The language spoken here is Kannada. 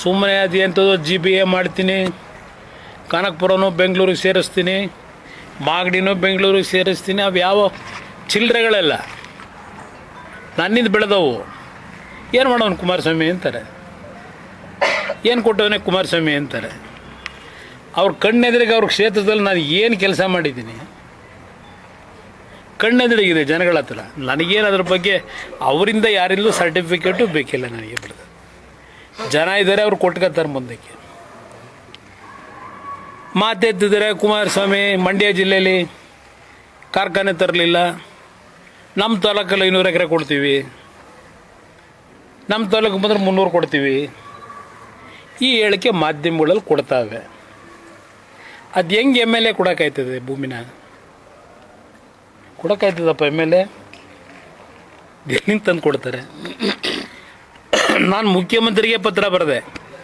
ಸುಮ್ಮನೆ ಅದು ಎಂಥದ್ದು GBA ಮಾಡ್ತೀನಿ, ಕನಕಪುರನೂ ಬೆಂಗಳೂರಿಗೆ ಸೇರಿಸ್ತೀನಿ, ಮಾಗಡಿನೂ ಬೆಂಗಳೂರಿಗೆ ಸೇರಿಸ್ತೀನಿ. ಅವು ಯಾವ ಚಿಲ್ಲರೆಗಳೆಲ್ಲ ನನ್ನಿಂದ ಬೆಳೆದವು. ಏನು ಮಾಡೋನು ಕುಮಾರಸ್ವಾಮಿ ಅಂತಾರೆ, ಏನು ಕೊಟ್ಟವನೇ ಕುಮಾರಸ್ವಾಮಿ ಅಂತಾರೆ. ಅವ್ರ ಕಣ್ಣೆದುರಿಗೆ ಅವ್ರ ಕ್ಷೇತ್ರದಲ್ಲಿ ನಾನು ಏನು ಕೆಲಸ ಮಾಡಿದ್ದೀನಿ ಕಣ್ಣೆದುರಿಗಿದೆ ಜನಗಳ ಹತ್ರ. ನನಗೇನು ಅದ್ರ ಬಗ್ಗೆ ಅವರಿಂದ ಯಾರಿಂದಲೂ ಸರ್ಟಿಫಿಕೇಟು ಬೇಕಿಲ್ಲ ನನಗೆ. ಬಿಡೋದು ಜನ ಇದ್ದಾರೆ, ಅವ್ರು ಕೊಟ್ಕೊತಾರೆ ಮುಂದಕ್ಕೆ. ಮಾತೆತ್ತಿದ್ದಾರೆ ಕುಮಾರಸ್ವಾಮಿ ಮಂಡ್ಯ ಜಿಲ್ಲೆಯಲ್ಲಿ ಕಾರ್ಖಾನೆ ತರಲಿಲ್ಲ, ನಮ್ಮ ತಾಲೂಕಲ್ಲಿ 500 ಎಕರೆ ಕೊಡ್ತೀವಿ, ನಮ್ಮ ತಾಲೂಕು ಬಂದರೆ 300 ಕೊಡ್ತೀವಿ. ಈ ಹೇಳಿಕೆ ಮಾಧ್ಯಮಗಳಲ್ಲಿ ಕೊಡ್ತಾವೆ. ಅದು ಹೆಂಗೆ MLA ಕೊಡೋಕ್ಕಾಯ್ತದೆ? ಭೂಮಿನ ಕೊಡೋಕ್ಕಾಯ್ತದಪ್ಪ MLA? ಎಲ್ಲಿಂದ ತಂದು ಕೊಡ್ತಾರೆ? ನಾನು ಮುಖ್ಯಮಂತ್ರಿಗೆ ಪತ್ರ ಬರೆದೆ.